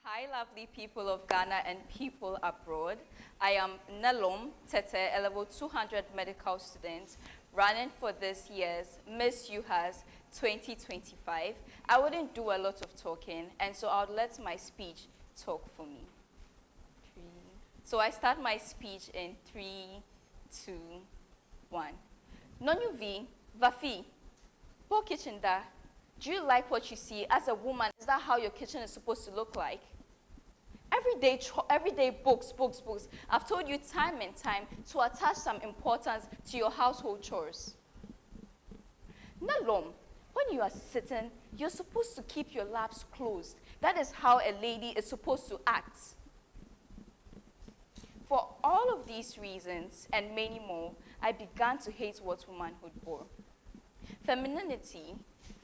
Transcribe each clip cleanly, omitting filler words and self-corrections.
Hi, lovely people of Ghana and people abroad. I am Nalom Tete, a level 200 medical student, running for this year's Miss UHAS 2025. I wouldn't do a lot of talking, and so I'll let my speech talk for me. So I start my speech in 3, 2, 1. Nonyuvi, Vafi, po kitchen da. Do you like what you see as a woman? Is that how your kitchen is supposed to look like? Every day books. I've told you time and time to attach some importance to your household chores. Nalom, when you are sitting, you're supposed to keep your laps closed. That is how a lady is supposed to act. For all of these reasons and many more, I began to hate what womanhood bore. Femininity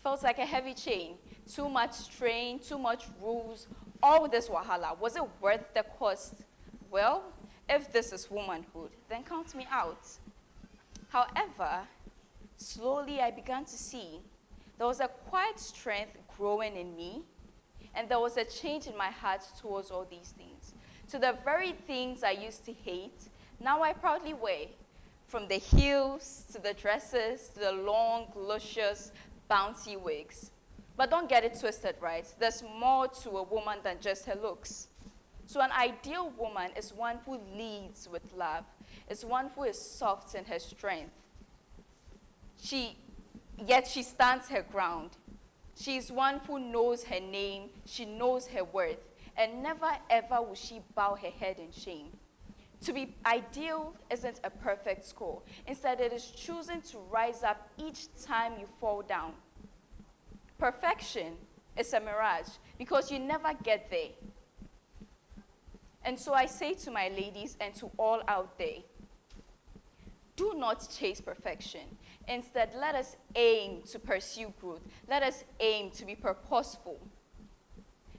felt like a heavy chain, too much strain, too much rules, all this wahala. Was it worth the cost? Well, if this is womanhood, then count me out. However, slowly I began to see there was a quiet strength growing in me, and there was a change in my heart towards all these things. To the very things I used to hate, now I proudly wear. From the heels, to the dresses, to the long, luscious, bouncy wigs. But don't get it twisted, right? There's more to a woman than just her looks. So an ideal woman is one who leads with love, is one who is soft in her strength. Yet she stands her ground. She's one who knows her name, she knows her worth, and never ever will she bow her head in shame. To be ideal isn't a perfect score. Instead, it is choosing to rise up each time you fall down. Perfection is a mirage because you never get there. And so I say to my ladies and to all out there, do not chase perfection. Instead, let us aim to pursue growth. Let us aim to be purposeful.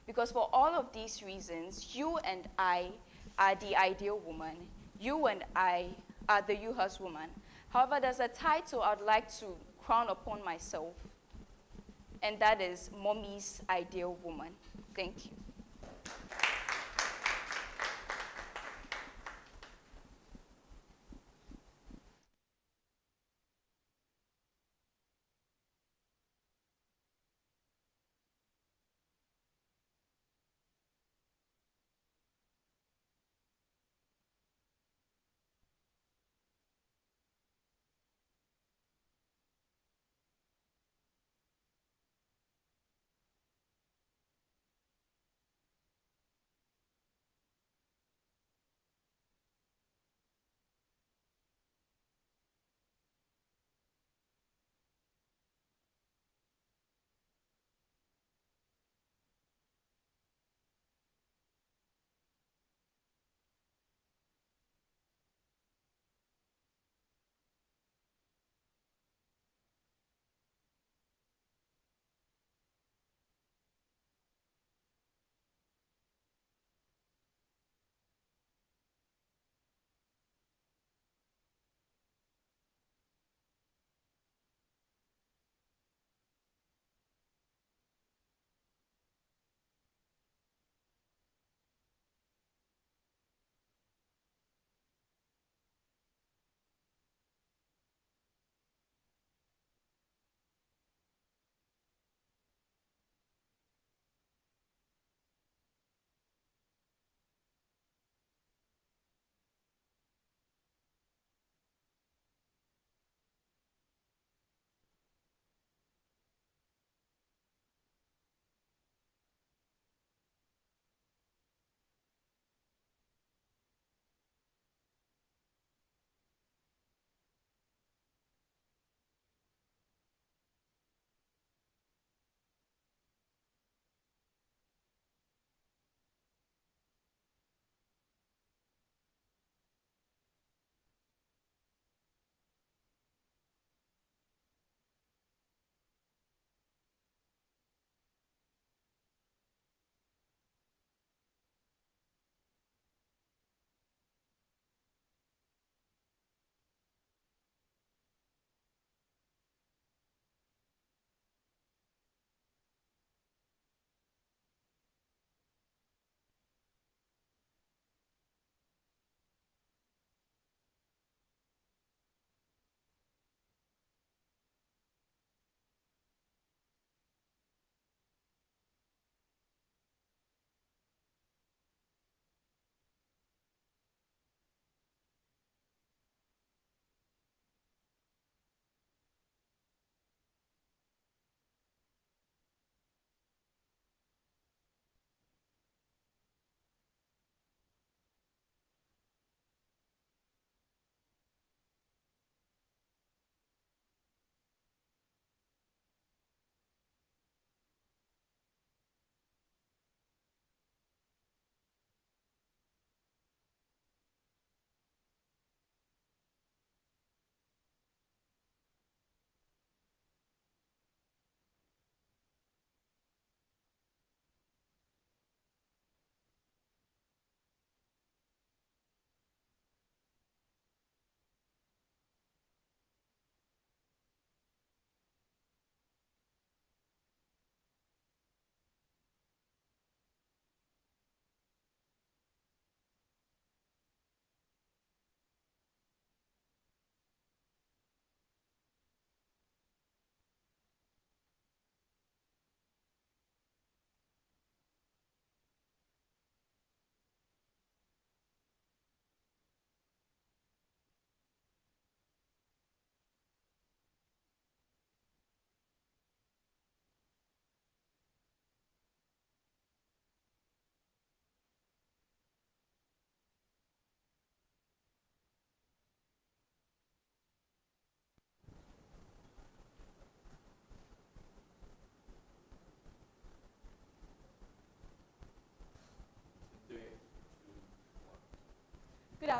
Because for all of these reasons, you and I are the ideal woman. You and I are the UHAS woman. However, there's a title I'd like to crown upon myself, and that is Mommy's Ideal Woman. Thank you.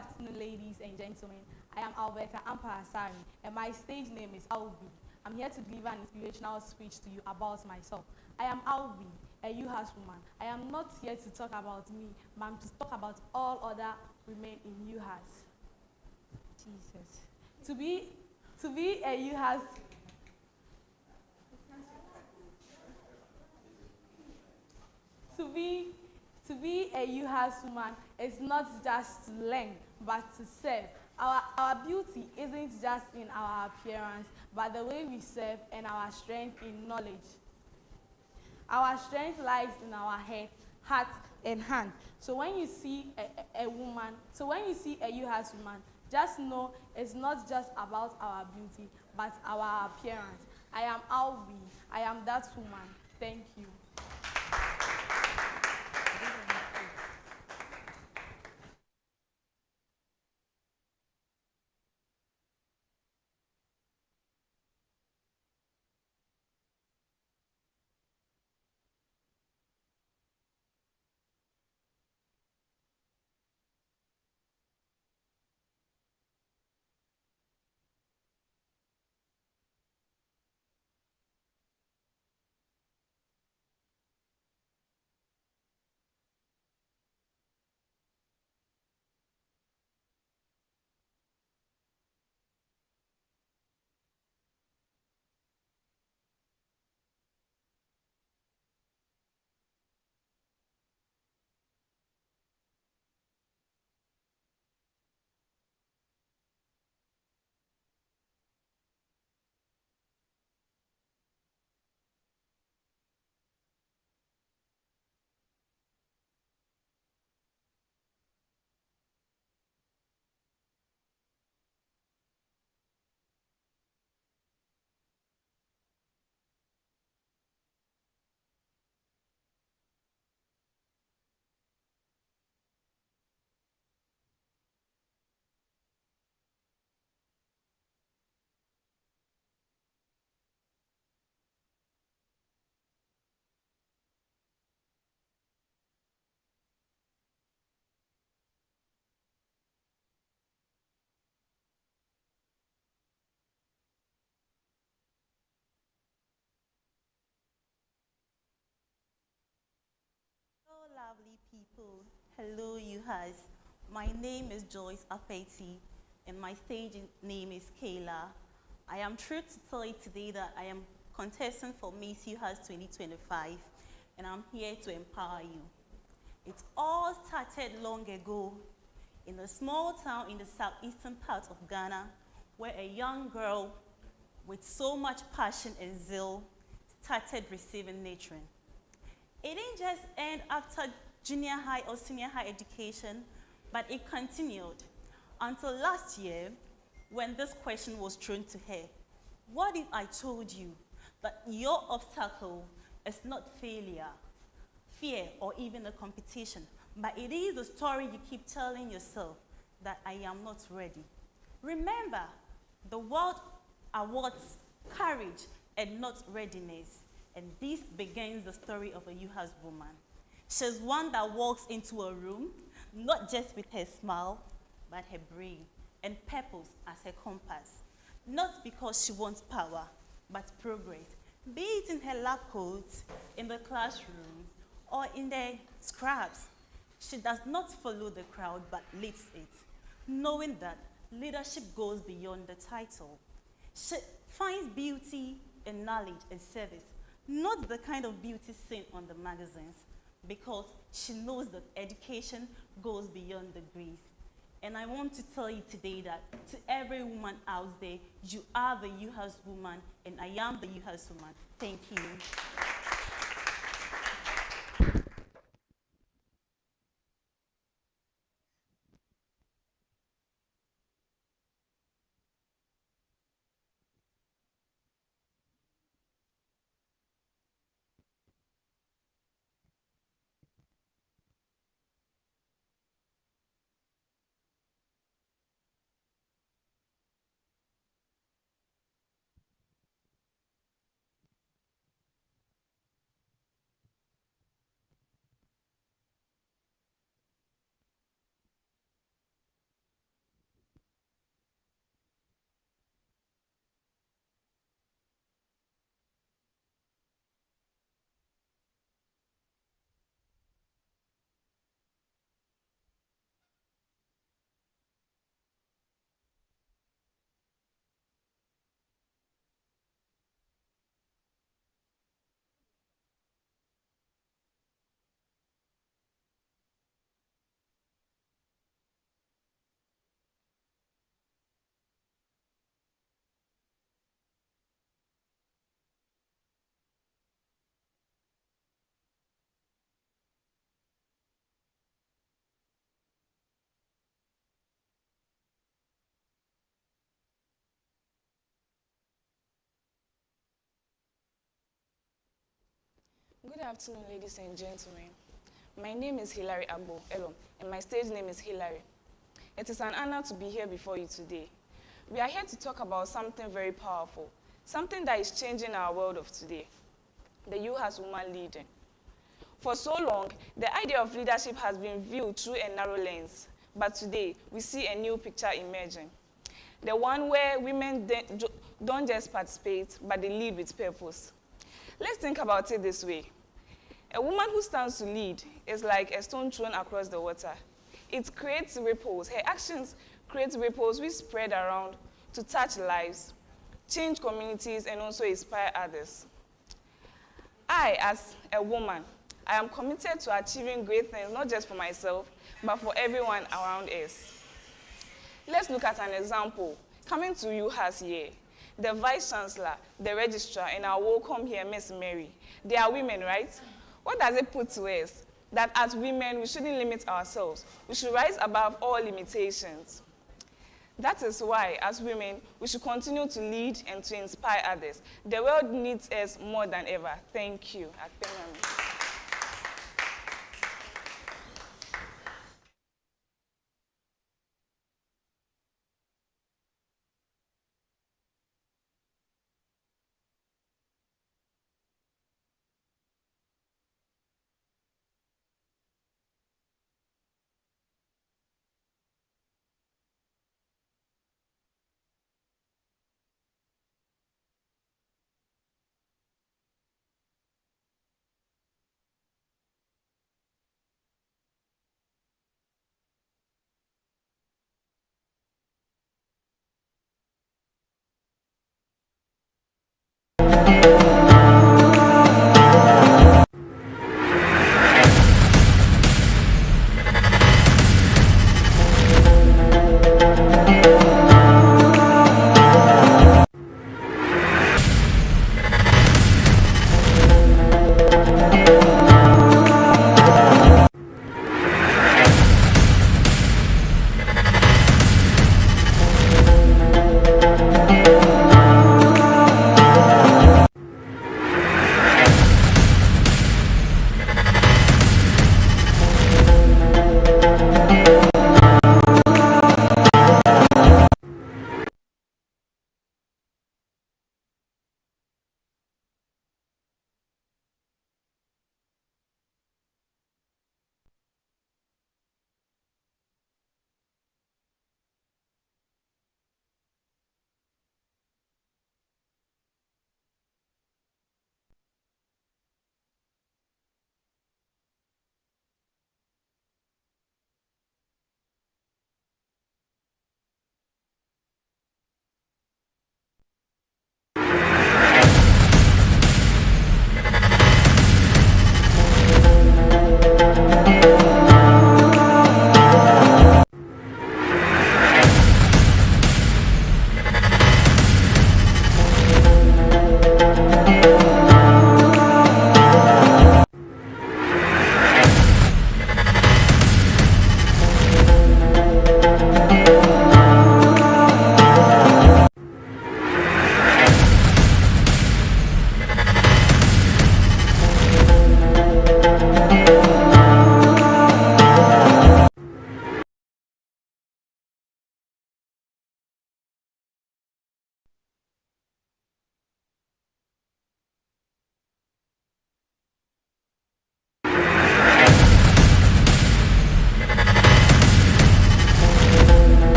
afternoon, ladies and gentlemen. I am Alberta Aasari, and my stage name is Albi. I'm here to deliver an inspirational speech to you about myself. I am Albi, a UHAS woman. I am not here to talk about me, but I'm to talk about all other women in UHAS. Jesus. To be a UHAS to be a UHAS woman is not just to learn, but to serve. Our beauty isn't just in our appearance, but the way we serve and our strength in knowledge. Our strength lies in our head, heart, and hand. So when you see a UHAS woman, just know it's not just about our beauty, but our appearance. I am Albi. I am that woman. Thank you. Hello, lovely people. Hello, UHAS. My name is Joyce Aeti, and my stage name is Kayla. I am thrilled to tell you today that I am contestant for Miss UHAS 2025, and I'm here to empower you. It all started long ago in a small town in the southeastern part of Ghana, where a young girl with so much passion and zeal started receiving nurturing. It didn't just end after junior high or senior high education, but it continued until last year when this question was thrown to her. What if I told you that your obstacle is not failure, fear, or even a competition, but it is a story you keep telling yourself that I am not ready? Remember, the world awards courage and not readiness. And this begins the story of a UHAS woman. She's one that walks into a room, not just with her smile, but her brain and purpose as her compass. Not because she wants power, but progress. Be it in her lab coat, in the classroom, or in the scraps. She does not follow the crowd, but leads it, knowing that leadership goes beyond the title. She finds beauty in knowledge and service, not the kind of beauty seen on the magazines, because she knows that education goes beyond degrees. And I want to tell you today that to every woman out there, you are the UHAS woman, and I am the UHAS woman. Thank you. afternoon, ladies and gentlemen. My name is Hilary Agbo Elom, and my stage name is Hilary. It is an honor to be here before you today. We are here to talk about something very powerful, something that is changing our world of today, the UHAS woman leading. For so long, the idea of leadership has been viewed through a narrow lens, but today, we see a new picture emerging. The one where women don't just participate, but they lead with purpose. Let's think about it this way. A woman who stands to lead is like a stone thrown across the water. It creates ripples. Her actions create ripples which spread around to touch lives, change communities, and also inspire others. I, as a woman, I am committed to achieving great things, not just for myself, but for everyone around us. Let's look at an example. Coming to UHAS here, the Vice Chancellor, the Registrar, and our welcome here, Miss Mary. They are women, right? What does it put to us? That as women, we shouldn't limit ourselves. We should rise above all limitations. That is why, as women, we should continue to lead and to inspire others. The world needs us more than ever. Thank you.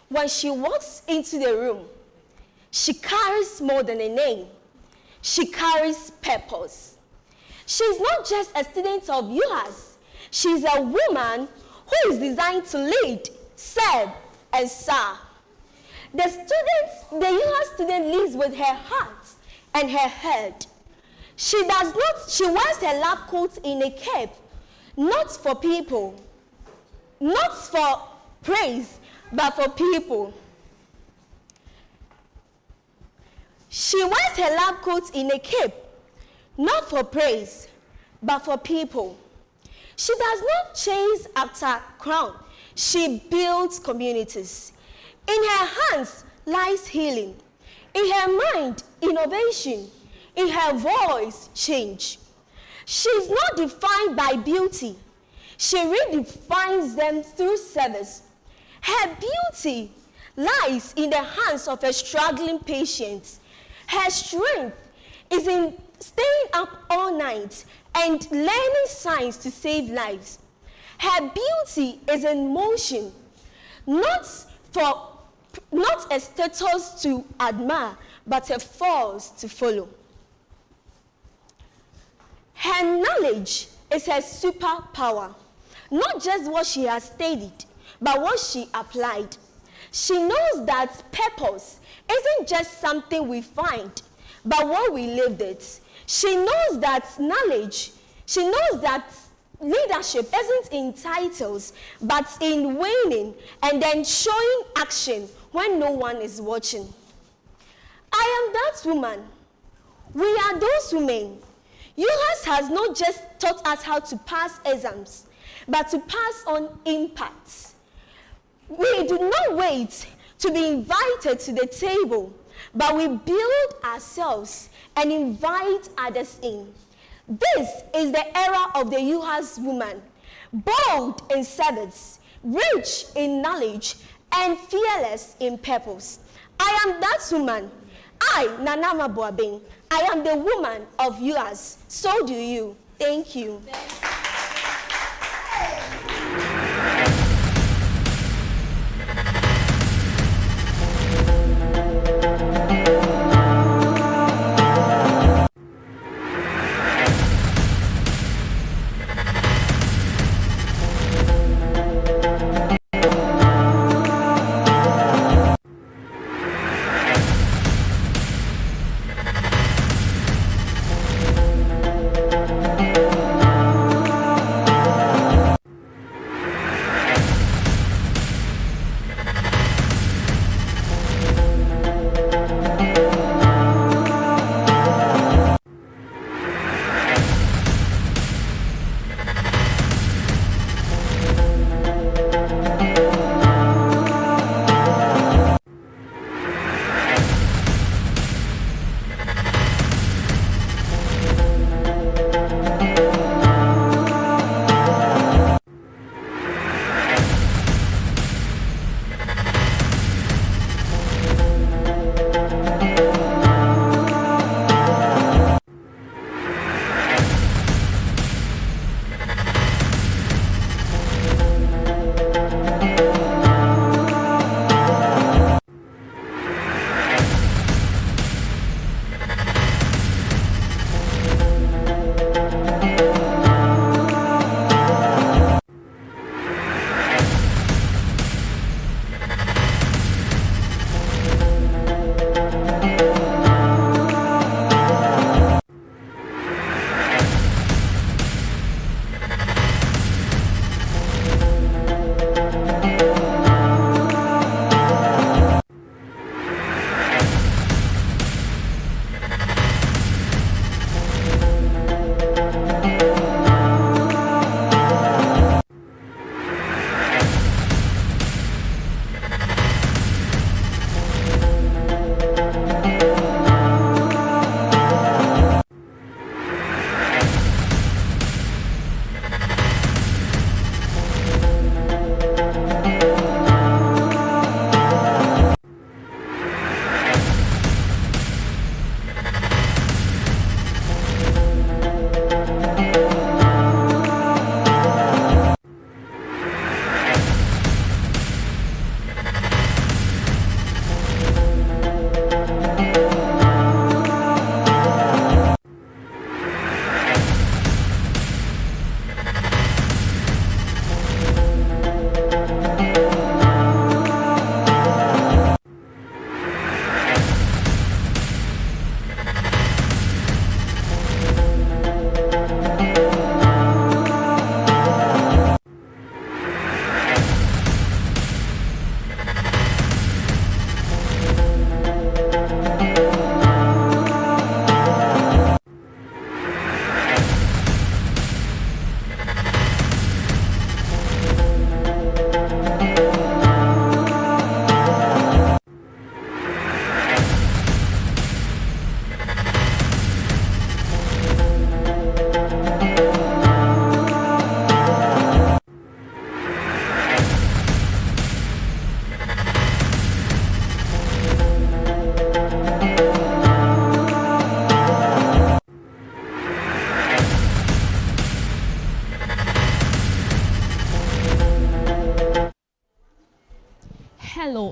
When she walks into the room, she carries more than a name. She carries purpose. She's not just a student of UHAS. She's a woman who is designed to lead, serve, and serve. The UHAS student lives with her heart and her head. She wears her lab coat in a cape, not for people, not for praise, but for people. She wears her lab coat in a cape, not for praise, but for people. She does not chase after crown. She builds communities. In her hands lies healing. In her mind, innovation. In her voice, change. She's not defined by beauty. She redefines them through service. Her beauty lies in the hands of a struggling patient. Her strength is in staying up all night and learning science to save lives. Her beauty is in motion, not a status to admire, but a force to follow. Her knowledge is her superpower, not just what she has studied, but what she applied. She knows that purpose isn't just something we find, but what we lived it. She knows that leadership isn't in titles, but in winning and then showing action when no one is watching. I am that woman. We are those women. UHAS has not just taught us how to pass exams, but to pass on impact. We do not wait to be invited to the table, but we build ourselves and invite others in. This is the era of the UHAS woman, bold in service, rich in knowledge, and fearless in purpose. I am that woman. I, Nanama Boabeng, I am the woman of UHAS. So do you. Thank you.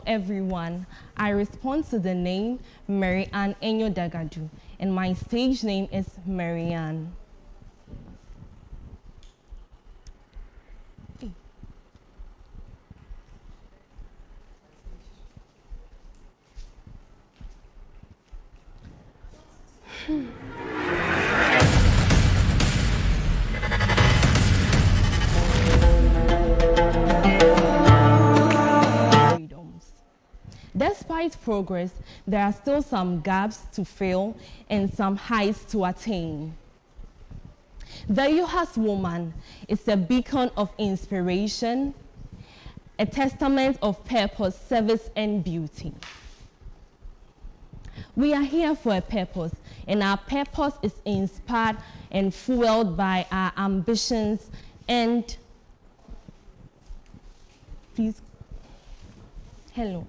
Hello everyone, I respond to the name Marian Dagadu, and my stage name is Marian. Despite progress, there are still some gaps to fill and some heights to attain. The UHAS woman is a beacon of inspiration, a testament of purpose, service, and beauty. We are here for a purpose, and our purpose is inspired and fueled by our ambitions and, please, hello.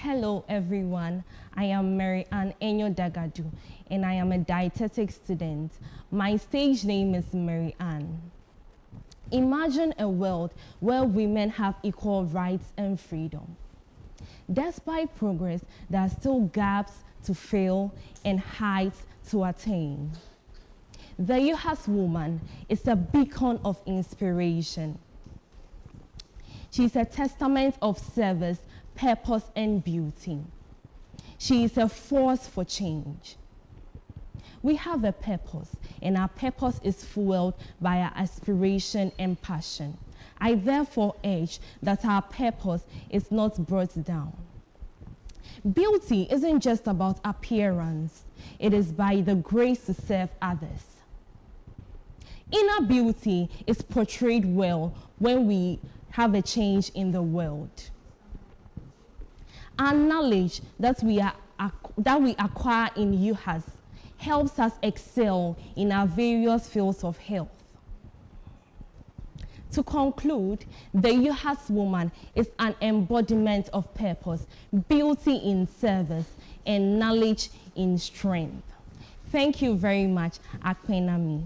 Hello everyone, I am Marian Dagadu and I am a dietetics student. My stage name is Marian. Imagine a world where women have equal rights and freedom. Despite progress, there are still gaps to fill and heights to attain. The UHAS woman is a beacon of inspiration. She is a testament of service, purpose, and beauty. She is a force for change. We have a purpose, and our purpose is fueled by our aspiration and passion. I therefore urge that our purpose is not brought down. Beauty isn't just about appearance, it is by the grace to serve others. Inner beauty is portrayed well when we have a change in the world. Our knowledge that we acquire in UHAS helps us excel in our various fields of health. To conclude, the UHAS woman is an embodiment of purpose, beauty in service, and knowledge in strength. Thank you very much, Akpenami.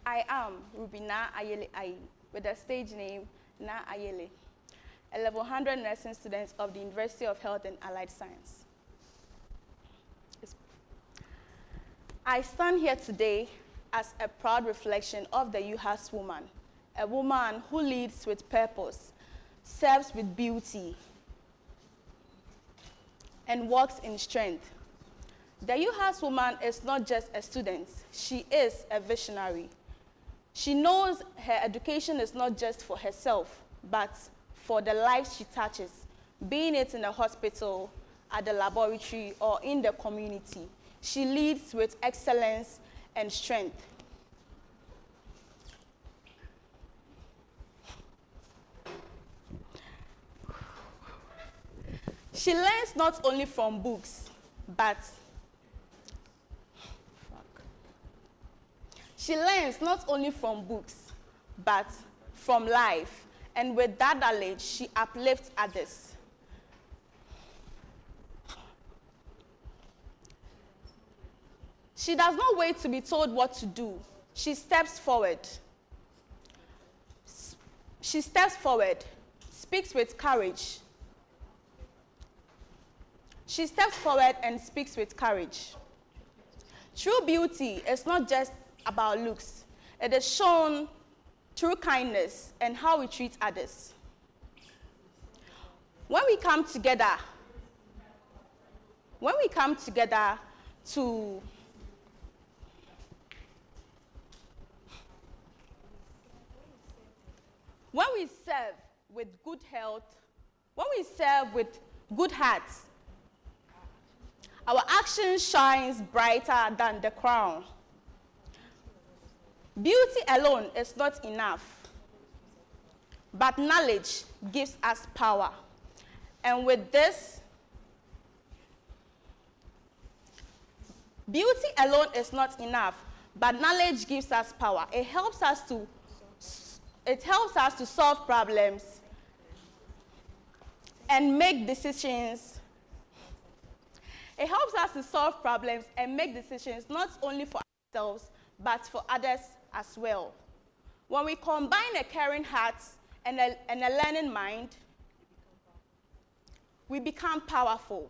I am Rubina Ayel with the stage name Na Ayele, a level 100 nursing student of the University of Health and Allied Science. I stand here today as a proud reflection of the UHAS woman, a woman who leads with purpose, serves with beauty, and walks in strength. The UHAS woman is not just a student, she is a visionary. She knows her education is not just for herself, but for the lives she touches, being it in a hospital, at the laboratory, or in the community. She leads with excellence and strength. She learns not only from books, but from life. And with that knowledge, she uplifts others. She does not wait to be told what to do. She steps forward. Speaks with courage. She steps forward and speaks with courage. True beauty is not just about looks. It is shown through kindness and how we treat others. When we come together to when we serve with good health, when we serve with good hearts, our action shines brighter than the crown. Beauty alone is not enough, but knowledge gives us power. And with this, beauty alone is not enough, but knowledge gives us power. It helps us to solve problems and make decisions. It helps us to solve problems and make decisions not only for ourselves, but for others as well. When we combine a caring heart and a learning mind, we become powerful.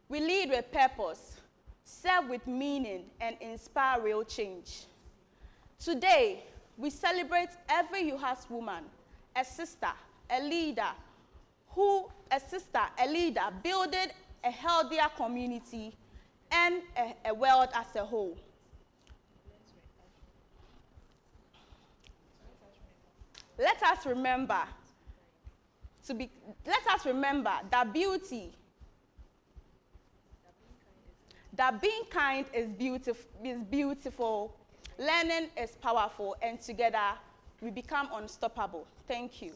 We lead with purpose, serve with meaning, and inspire real change. Today, we celebrate every UHAS woman, a sister, a leader, building a healthier community and a world as a whole. Let us remember that being kind is beautiful, learning is powerful, and together we become unstoppable. Thank you.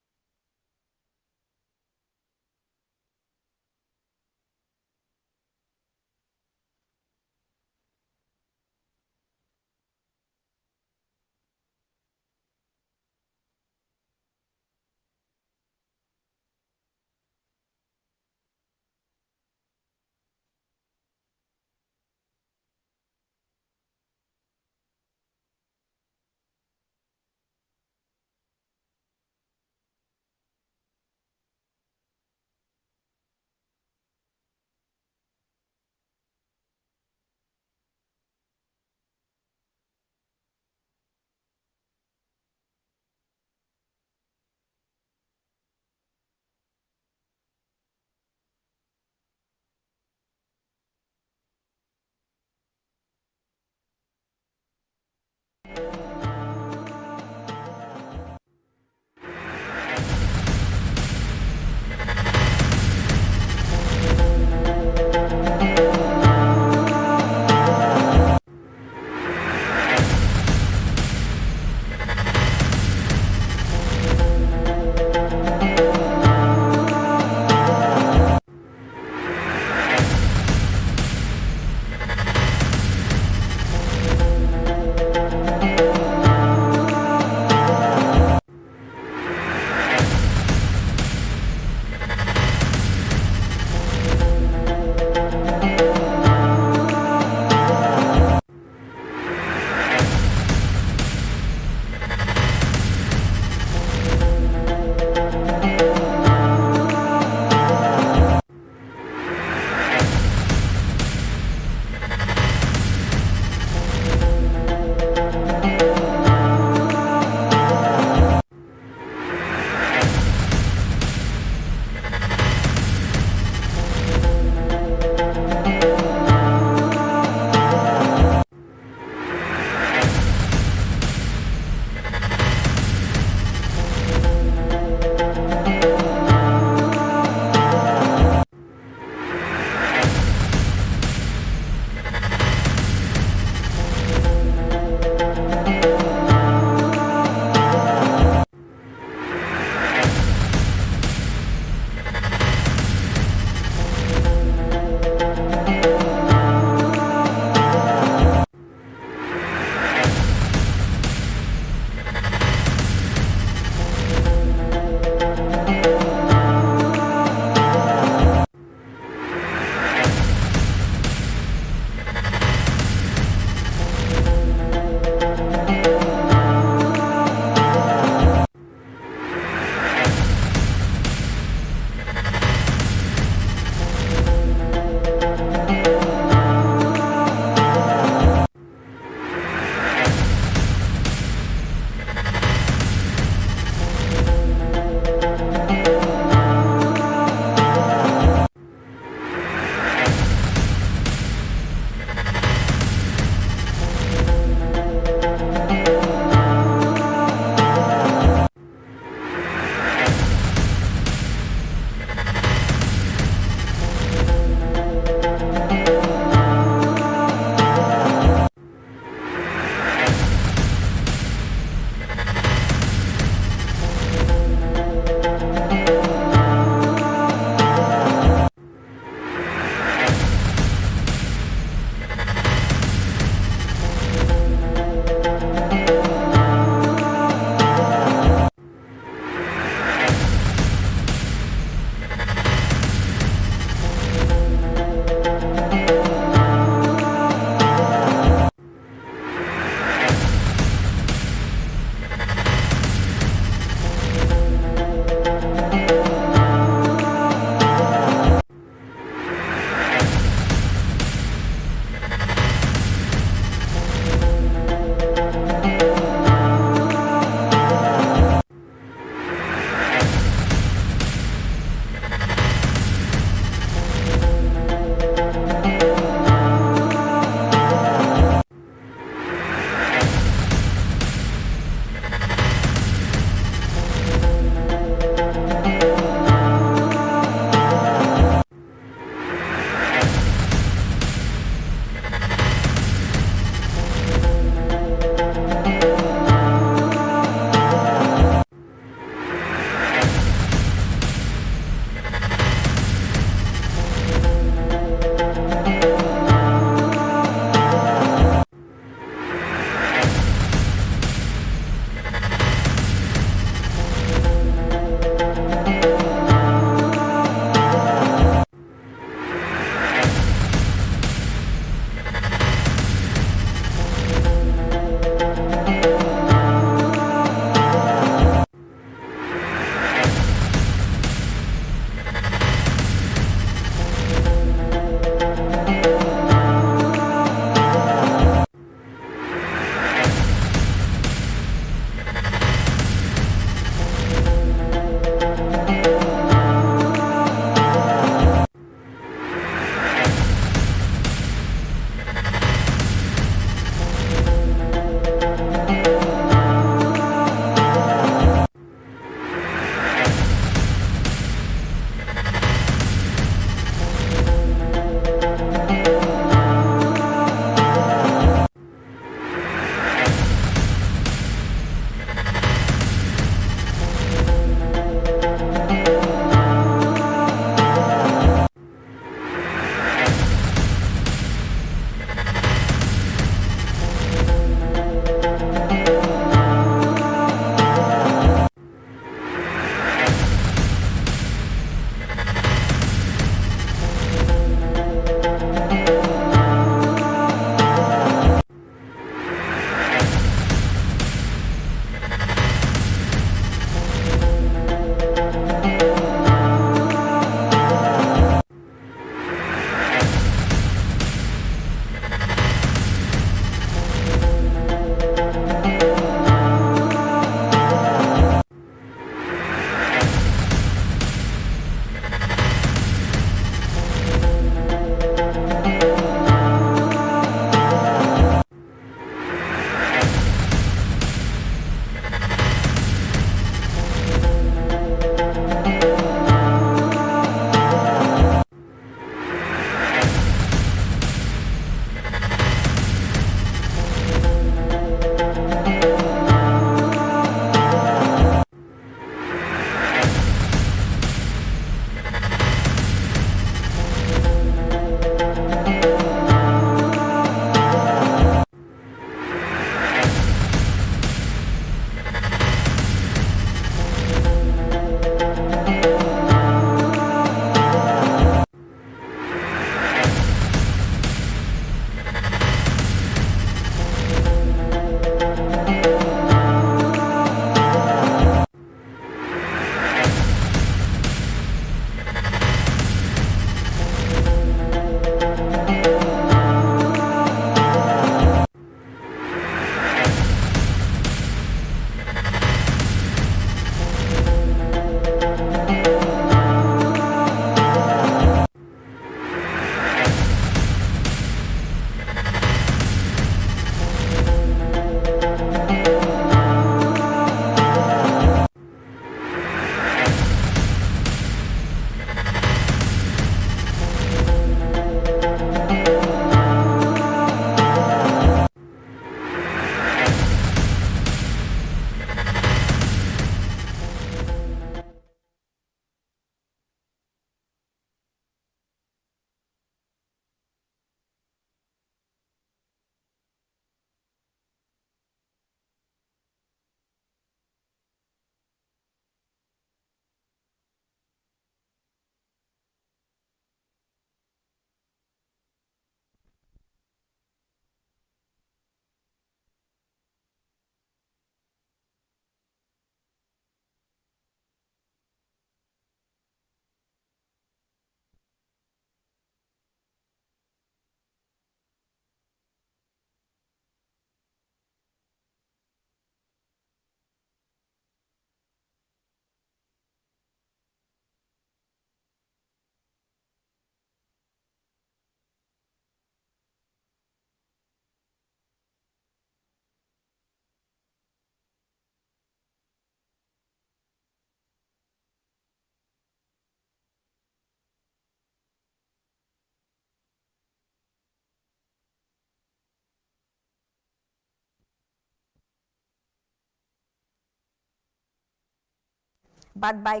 but by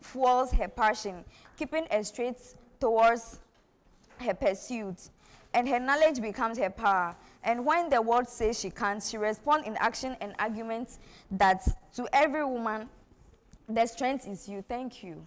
fuels her passion, keeping her straight towards her pursuit, and her knowledge becomes her power. And when the world says she can't, she responds in action and arguments that to every woman, the strength is you. Thank you.